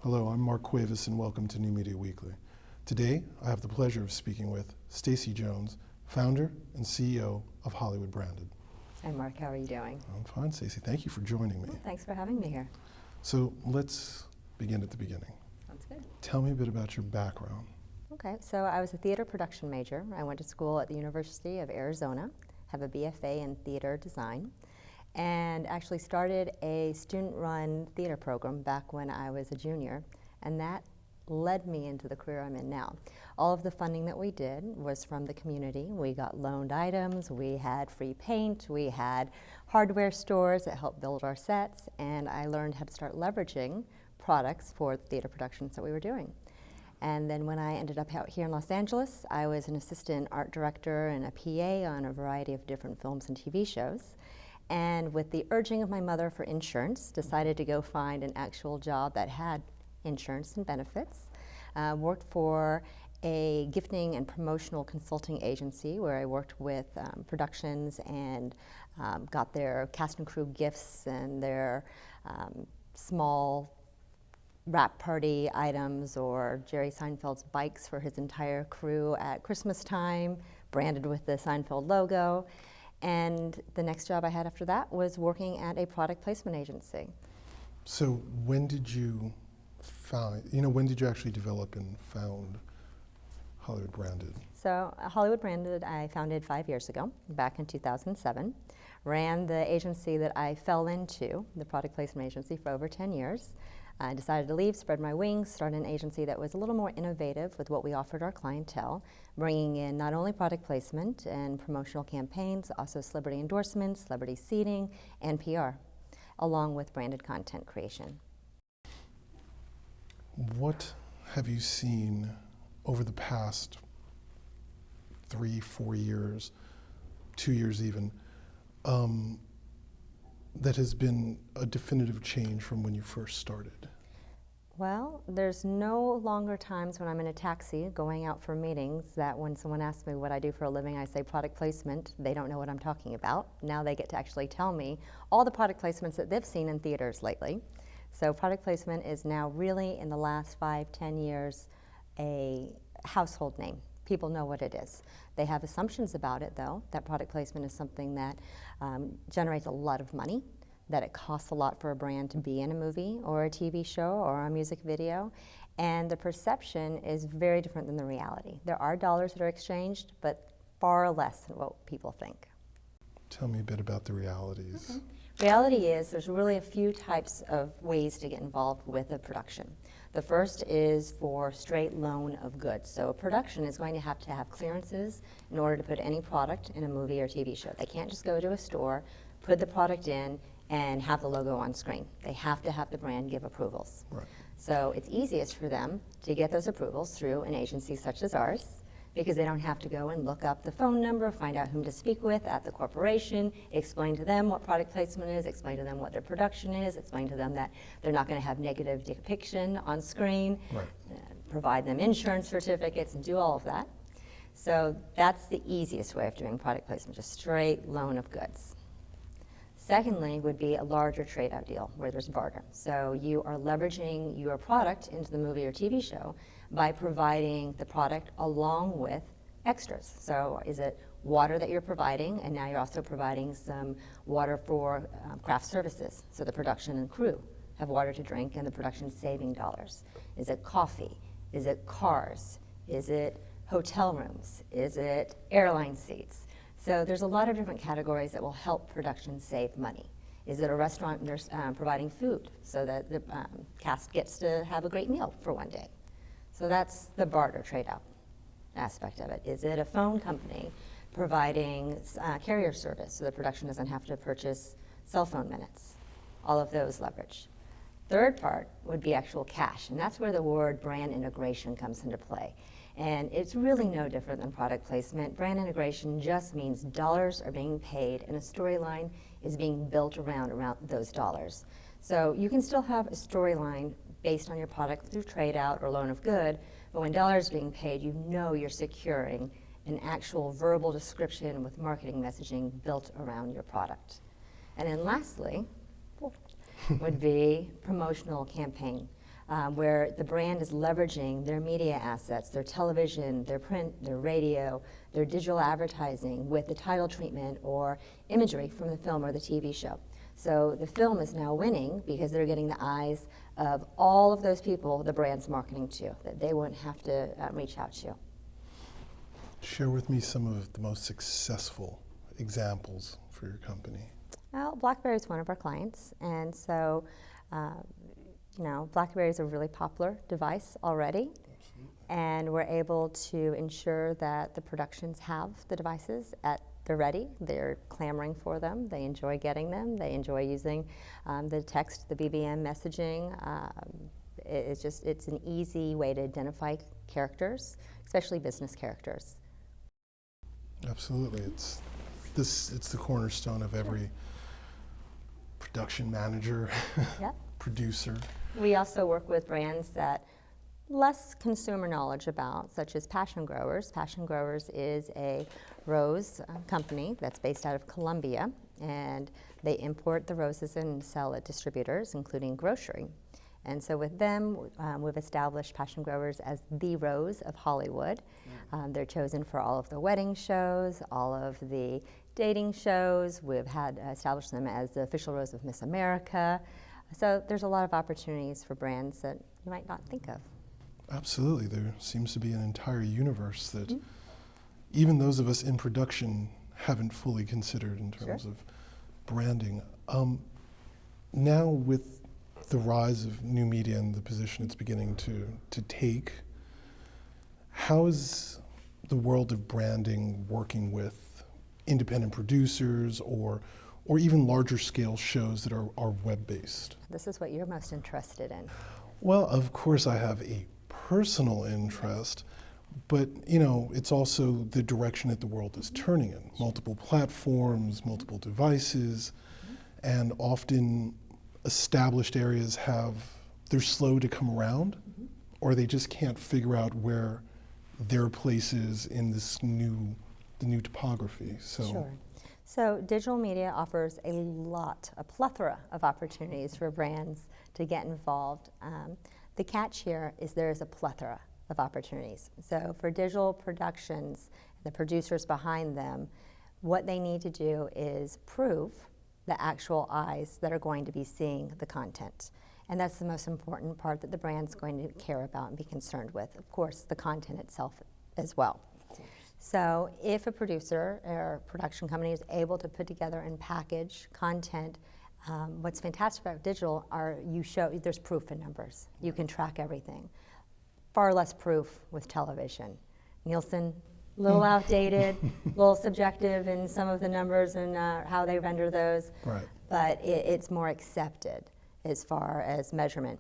Hello, I'm Mark Cuevas and welcome to New Media Weekly. Today, I have the pleasure of speaking with Stacy Jones, founder and CEO of Hollywood Branded. Hi Mark, how are you doing? I'm fine, Stacy. Thank you for joining me. Well, thanks for having me here. So let's begin at the beginning. Sounds good. Tell me a bit about your background. Okay, so I was a theater production major. I went to school at the University of Arizona, have a BFA in theater design, and actually started a student-run theater program back when I was a junior, and that led me into the career I'm in now. All of the funding that we did was from the community. We got loaned items, we had free paint, we had hardware stores that helped build our sets, and I learned how to start leveraging products for the theater productions that we were doing. And then when I ended up out here in Los Angeles, I was an assistant art director and a PA on a variety of different films and TV shows. And with the urging of my mother for insurance, decided to go find an actual job that had insurance and benefits. Worked for a gifting and promotional consulting agency where I worked with productions and got their cast and crew gifts and their small wrap party items or Jerry Seinfeld's bikes for his entire crew at Christmas time, branded with the Seinfeld logo. And the next job I had after that was working at a product placement agency. So when did you actually develop and found Hollywood Branded? So Hollywood Branded I founded 5 years ago, back in 2007. Ran the agency that I fell into, the product placement agency, for over 10 years. I decided to leave, spread my wings, start an agency that was a little more innovative with what we offered our clientele, bringing in not only product placement and promotional campaigns, also celebrity endorsements, celebrity seating, and PR, along with branded content creation. What have you seen over the past 3-4 years, 2 years even, that has been a definitive change from when you first started? Well, there's no longer times when I'm in a taxi going out for meetings that when someone asks me what I do for a living, I say product placement. They don't know what I'm talking about. Now they get to actually tell me all the product placements that they've seen in theaters lately. So product placement is now really, in the last 5-10 years, a household name. People know what it is. They have assumptions about it, though, that product placement is something that generates a lot of money, that it costs a lot for a brand to be in a movie or a TV show or a music video, and the perception is very different than the reality. There are dollars that are exchanged, but far less than what people think. Tell me a bit about the realities. Okay. Reality is there's really a few types of ways to get involved with a production. The first is for straight loan of goods. So a production is going to have clearances in order to put any product in a movie or TV show. They can't just go to a store, put the product in, and have the logo on screen. They have to have the brand give approvals. Right. So it's easiest for them to get those approvals through an agency such as ours, because they don't have to go and look up the phone number, find out whom to speak with at the corporation, explain to them what product placement is, explain to them what their production is, explain to them that they're not going to have negative depiction on screen, Right. Provide them insurance certificates, and do all of that. So that's the easiest way of doing product placement, just straight loan of goods. Secondly would be a larger trade-out deal where there's barter. So you are leveraging your product into the movie or TV show by providing the product along with extras. So is it water that you're providing, and now you're also providing some water for craft services, so the production and crew have water to drink and the production's saving dollars. Is it coffee? Is it cars? Is it hotel rooms? Is it airline seats? So there's a lot of different categories that will help production save money. Is it a restaurant nurse providing food so that the cast gets to have a great meal for one day? So that's the barter trade-out aspect of it. Is it a phone company providing carrier service so the production doesn't have to purchase cell phone minutes? All of those leverage. Third part would be actual cash, and that's where the word brand integration comes into play. And it's really no different than product placement. Brand integration just means dollars are being paid and a storyline is being built around those dollars. So you can still have a storyline based on your product through trade out or loan of good, but when dollars are being paid, you know you're securing an actual verbal description with marketing messaging built around your product. And then lastly would be promotional campaign. where the brand is leveraging their media assets, their television, their print, their radio, their digital advertising with the title treatment or imagery from the film or the TV show. So the film is now winning because they're getting the eyes of all of those people the brand's marketing to, that they wouldn't have to reach out to. Share with me some of the most successful examples for your company. Well, BlackBerry is one of our clients, and so BlackBerry is a really popular device already. Absolutely. And we're able to ensure that the productions have the devices they're ready. They're clamoring for them. They enjoy getting them. They enjoy using the text, the BBM messaging. It's an easy way to identify characters, especially business characters. Absolutely. It's the cornerstone of every production manager, Yep. producer. We also work with brands that less consumer knowledge about, such as Passion Growers. Passion Growers is a rose company that's based out of Colombia, and they import the roses and sell at distributors, including grocery. And so with them, we've established Passion Growers as the rose of Hollywood. They're chosen for all of the wedding shows, all of the dating shows. We've had established them as the official rose of Miss America. So there's a lot of opportunities for brands that you might not think of. Absolutely. There seems to be an entire universe that even those of us in production haven't fully considered in terms of branding. Now with the rise of new media and the position it's beginning to take, how is the world of branding working with independent producers or even larger scale shows that are web-based? This is what you're most interested in. Well, of course I have a personal interest, but it's also the direction that the world is turning in. Multiple platforms, multiple devices, and often established areas they're slow to come around, or they just can't figure out where their place is in the new topography. Sure. So digital media offers a plethora of opportunities for brands to get involved. The catch here is there is a plethora of opportunities. So for digital productions, the producers behind them, what they need to do is prove the actual eyes that are going to be seeing the content. And that's the most important part that the brand's going to care about and be concerned with. Of course, the content itself as well. So if a producer or production company is able to put together and package content, what's fantastic about digital there's proof in numbers. You can track everything. Far less proof with television. Nielsen, a little outdated, a little subjective in some of the numbers and how they render those, right. But it's more accepted as far as measurement.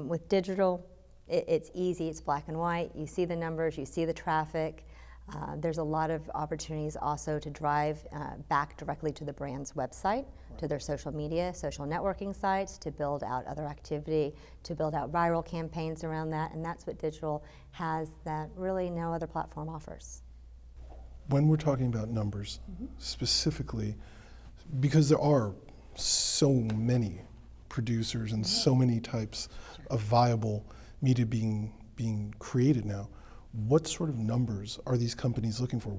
With digital, it's easy, it's black and white. You see the numbers, you see the traffic. There's a lot of opportunities also to drive back directly to the brand's website, to their social media, social networking sites, to build out other activity, to build out viral campaigns around that, and that's what digital has that really no other platform offers. When we're talking about numbers, specifically, because there are so many producers and so many types of viable media being created now, what sort of numbers are these companies looking for?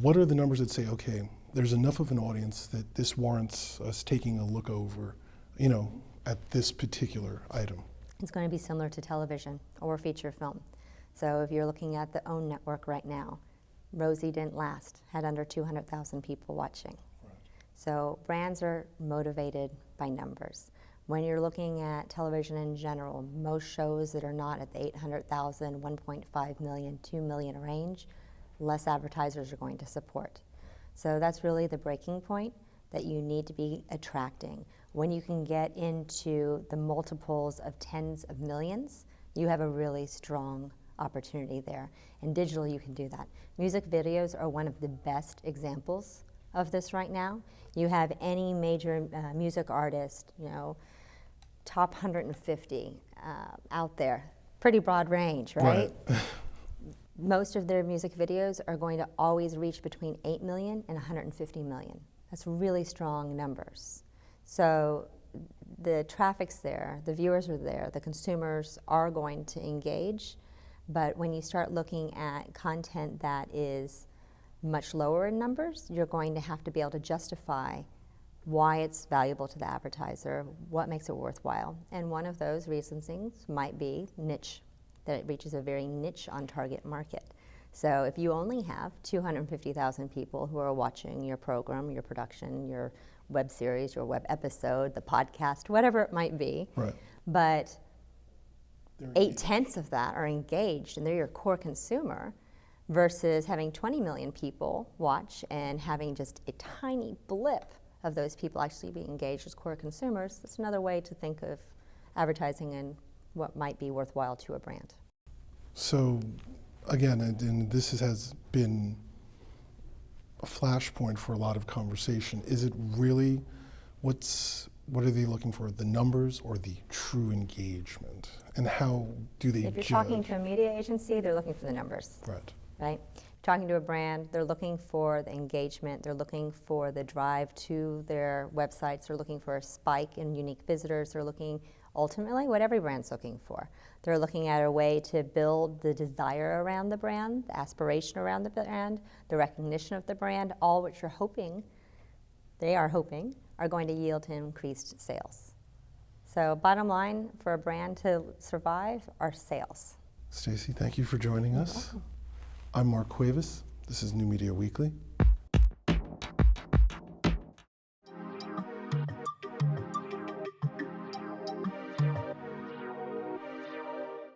What are the numbers that say, okay, there's enough of an audience that this warrants us taking a look over, at this particular item? It's going to be similar to television or feature film. So if you're looking at the OWN network right now, Rosie Didn't Last had under 200,000 people watching. Right. So brands are motivated by numbers. When you're looking at television in general, most shows that are not at the 800,000, 1.5 million, 2 million range, less advertisers are going to support. So that's really the breaking point that you need to be attracting. When you can get into the multiples of tens of millions, you have a really strong opportunity there. In digital, you can do that. Music videos are one of the best examples of this right now. You have any major music artist, top 150 out there, pretty broad range, right? Most of their music videos are going to always reach between 8 million and 150 million. That's really strong numbers. So the traffic's there, the viewers are there, the consumers are going to engage, but when you start looking at content that is much lower in numbers, you're going to have to be able to justify why it's valuable to the advertiser, what makes it worthwhile. And one of those reasonings might be niche, that it reaches a very niche on target market. So if you only have 250,000 people who are watching your program, your production, your web series, your web episode, the podcast, whatever it might be, Right. but They're 8/10 of that are engaged and they're your core consumer, versus having 20 million people watch and having just a tiny blip of those people actually be engaged as core consumers. That's another way to think of advertising and what might be worthwhile to a brand. So, again, and this has been a flashpoint for a lot of conversation. Is it really, what are they looking for, the numbers or the true engagement? And how do they If you're judge? talking to a media agency, they're looking for the numbers, Right. right? Talking to a brand, they're looking for the engagement, they're looking for the drive to their websites, they're looking for a spike in unique visitors, they're looking, ultimately, what every brand's looking for. They're looking at a way to build the desire around the brand, the aspiration around the brand, the recognition of the brand, all which they are hoping, are going to yield to increased sales. So bottom line, for a brand to survive, are sales. Stacy, thank you for joining us. Welcome. I'm Mark Cuevas. This is New Media Weekly.